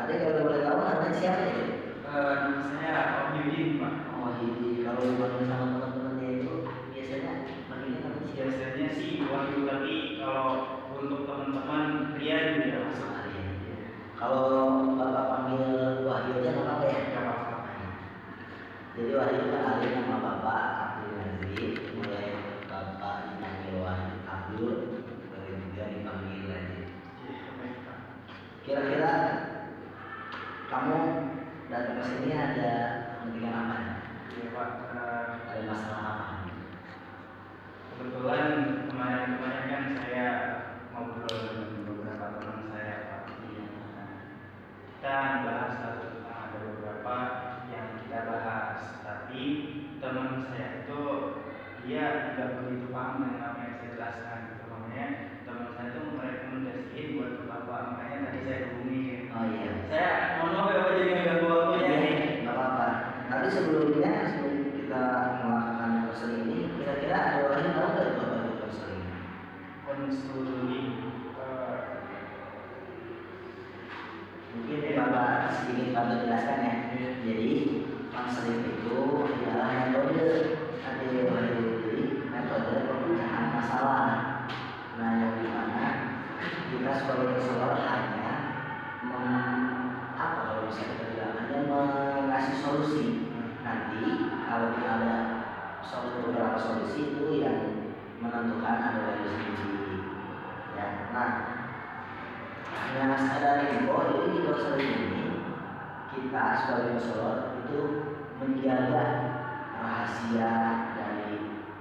Ada kalau boleh tahu namanya siapa ya? Nama saya Om Yudin, Pak. Oh ini kalau dipanggil sama teman-temannya itu biasanya panggilnya namanya siapa? Biasanya sih Wahyu, tapi kalau untuk teman-teman pria juga masuk. Ah, iya, iya. Kalau bapak panggil Wahyu aja nggak apa-apa ya? Nggak apa-apa. Jadi Wahyu kan alih nama bapak Abdul Nazri, mulai bapak dipanggil Wahyu Abdul, dari juga dipanggil lagi. Iya, baik, Pak. Kira-kira kamu datang ke sini ada kepentingan apa? Iya, Pak. Ada masalah apa? Kebetulan kemarin-kemarin kan saya ngobrol dengan beberapa teman saya, Pak. Iya. Kita bahas tentang ada beberapa yang kita bahas, tapi teman saya itu dia nggak begitu paham dengan apa yang saya jelaskan, gitu. Makanya teman saya itu merekomendasiin buat ke bapak, makanya tadi saya hubungi. Oh iya. Saya mohon maaf ya Pak, jadi nggak ganggu waktunya Iya, nih. nggak apa-apa. Tapi sebelum kita melakukan konseling ini, kira-kira ada orang yang tahu nggak bapak itu konseling? Konseling. Mungkin bapak sedikit bantu jelaskan ya. Jadi konseling itu adalah metode metode pemecahan masalah. Nah yang dimana kita sebagai konselor hanya apa kalau bisa kita bilang hanya mengasih solusi. Nanti kalau kita ada beberapa solusi itu yang menentukan ada value sendiri. Ya, nah hanya sadar bahwa jadi di konseling ini kita sebagai konselor itu menjaga rahasia dari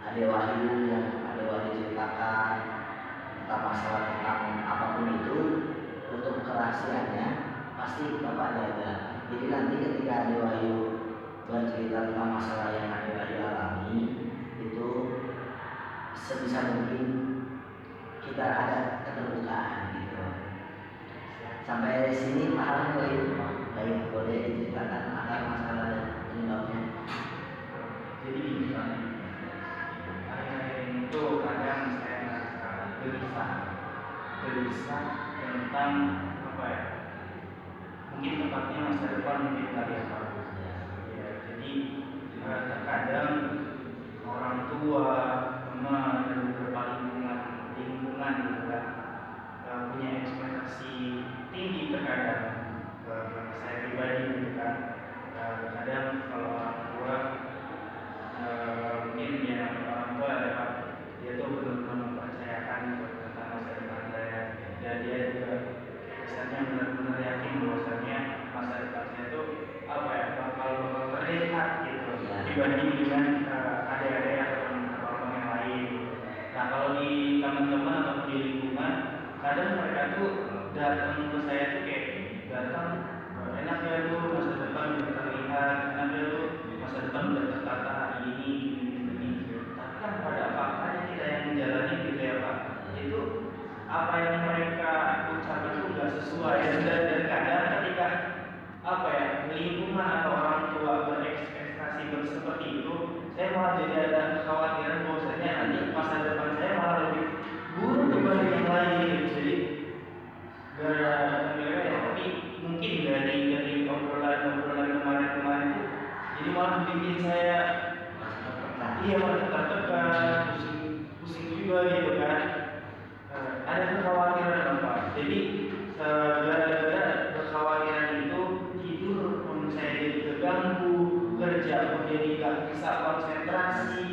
Ade Wahyu yang Ade Wahyu ceritakan tentang masalah tentang apapun itu, untuk kerahasiaannya pasti bapak jaga. Jadi nanti ketika Ade Wahyu bercerita tentang masalah yang Ade Wahyu alami itu sebisa mungkin kita ada keterbukaan gitu. Sampai sini paham baik, boleh diceritakan akar masalah dan penyebabnya. Jadi gini Pak, akhir-akhir ini tuh kadang saya merasa gelisah tentang apa ya? Mungkin tepatnya masa depan mungkin kali ya Pak. Ya, jadi terkadang orang tua, teman dan beberapa lingkungan gitu kan, punya ekspektasi tinggi terkadang ke saya pribadi gitu kan. Kadang kalau orang tua mungkin ya orang tua adalah dia tuh benar-benar mempercayakan tentang masa depan saya, dan dia juga misalnya benar-benar yakin bahwasanya masa depan saya itu apa ya bakal terlihat gitu dibanding dengan adik-adik atau orang yang lain. Nah kalau di teman-teman atau di lingkungan, kadang mereka tuh datang ke saya tuh kayak datang, enak ya lu masa depan udah terlihat, enak ya lu masa depan udah tertata hari ini gini. Tapi kan pada faktanya kita yang menjalani gitu ya Pak, itu apa yang mereka ucapkan itu nggak sesuai, dan kadang ketika apa ya lingkungan atau orang tua berekspektasi seperti itu, saya malah jadi ada kekhawatiran bahwasanya nanti masa depan saya malah lebih buruk dibanding yang lain. Jadi gara-gara ya, tapi mungkin dari obrolan kemarin itu jadi malah bikin saya malah tertekan, pusing juga gitu kan. Ada kekhawatiran Pak. Jadi gara-gara kekhawatiran itu tidur pun saya jadi terganggu, kerja pun jadi nggak bisa konsentrasi.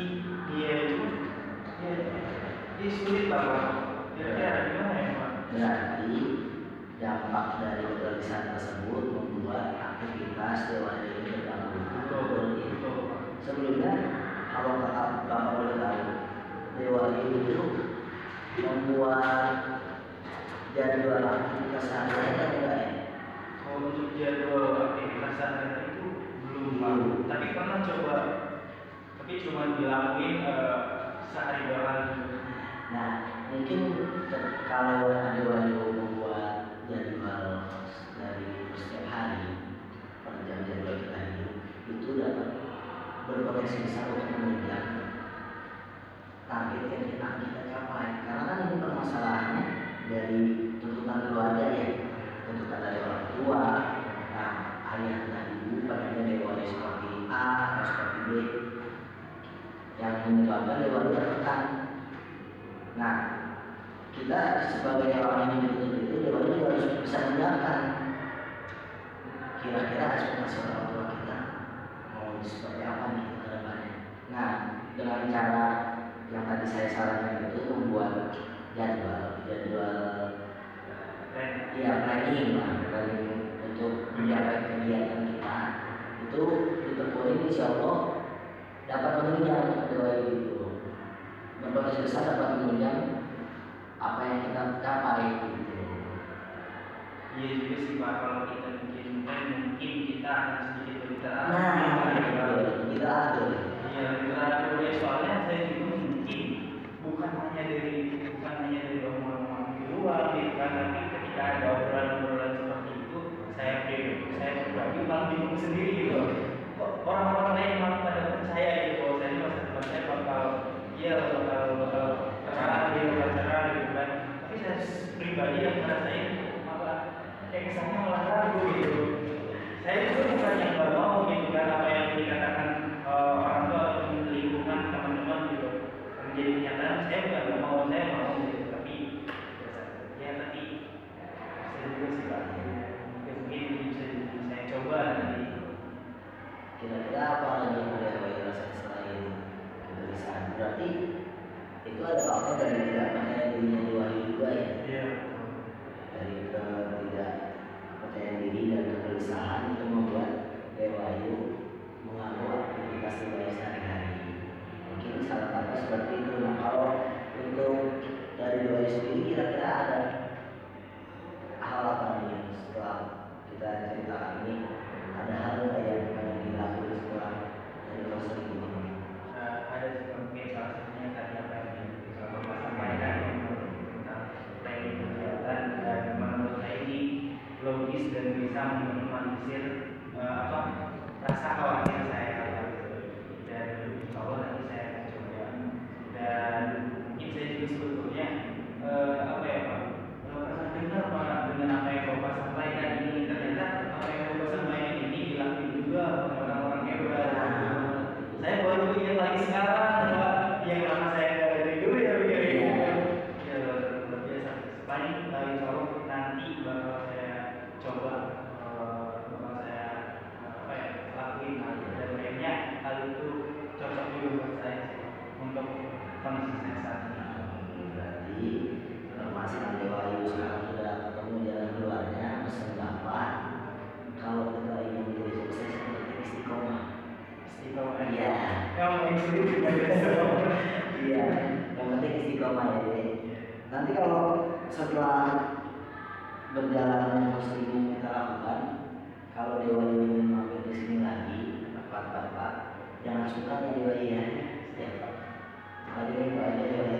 Ini sulit lah Pak. Kira-kira gimana ya Pak? Berarti dampak dari kegelisahan tersebut membuat aktivitas dewasa ini terganggu. Betul. Sebelumnya kalau bapak boleh tahu, Dewa itu membuat jadwal aktivitas sehari-hari atau enggak ya? Kalau untuk jadwal aktivitas sehari-hari itu belum. Tapi pernah coba, tapi cuma dilakuin sehari dua kali. Nah, mungkin kalau ada Wahyu membuat jadwal dari setiap hari per jadwal kita itu dapat berpotensi besar untuk menunjang target yang kita capai. Karena kan ini permasalahannya dari tuntutan keluarga ya, tuntutan dari orang tua, kira-kira ekspektasi orang tua kita mau seperti apa nih ke depannya. Nah, dengan cara yang tadi saya sarankan itu membuat jadwal planning untuk mencapai kegiatan kita itu ditekuni, insya Allah dapat menunjang doa itu, berpotensi besar dapat menunjang apa yang kita capai gitu. Iya juga sih Pak, kalau kita bikin plan mungkin kita akan sedikit lebih teratur. Kita atur. Iya, lebih teratur ya, soalnya saya juga mungkin bukan hanya dari omongan di luar gitu kan, tapi ketika ada obrolan seperti itu, saya pribadi malah bingung sendiri gitu. Kok orang-orang lain malah pada percaya gitu, bahwa saya masa depan saya bakal cerah gitu kan. Tapi saya pribadi yang ngerasain malah kayak kesannya malah ragu gitu. Saya itu bukan yang nggak mau gitu kan, apa yang dikatakan orang tua atau lingkungan teman-teman gitu menjadi kenyataan. Saya bukan nggak mau, saya mau gitu, tapi tapi saya juga sih Pak, mungkin bisa saya coba nanti. Kira-kira apa lagi yang boleh dirasakan selain kegelisahan? Berarti itu ada faktor dari tidak percaya dirinya di wahyu juga ya? Iya. Dari tidak percaya diri dan kegelisahan itu membuat wahyu mengaku aktivitas wahyu sehari-hari. Mungkin salah satu seperti itu. Nah, kalau untuk dari wahyu sendiri kira-kira ada hal apa nih setelah kita ceritakan ini? Ada hal yang dilakukan setelah dari proses ini? Ada mungkin salah satunya tadi apa yang Bapak sampaikan tentang planning kegiatan, dan menurut saya ini logis dan bisa meminimalisir rasa khawatir saya dan insya Allah nanti saya akan coba. Dan mungkin saya juga sebetulnya apa ya Pak, pernah dengar Pak dengan apa yang Bapak sampaikan ini, ternyata apa yang Bapak sampaikan ini dilakukan juga oleh orang-orang hebat. Saya baru ingat lagi sekarang Pak, yang lama saya nggak dari dulu ya begini. Ya luar biasa. Paling insya Allah nanti bakal saya coba, bakal saya lakuin dan kayaknya hal itu cocok juga buat saya sih untuk kondisi saya saat ini. Berarti masih di wahyu sekarang sudah ketemu jalan keluarnya, pesan Bapak kalau kita ingin menjadi sukses seperti istiqomah. Iya. Iya. Yang penting istiqomah ya. Nanti kalau setelah berjalan muslim yang kita lakukan, kalau Dewa ingin mampir di sini lagi, Bapak jangan suka ya Dewa ya. Ya. Hadir Pak Dewa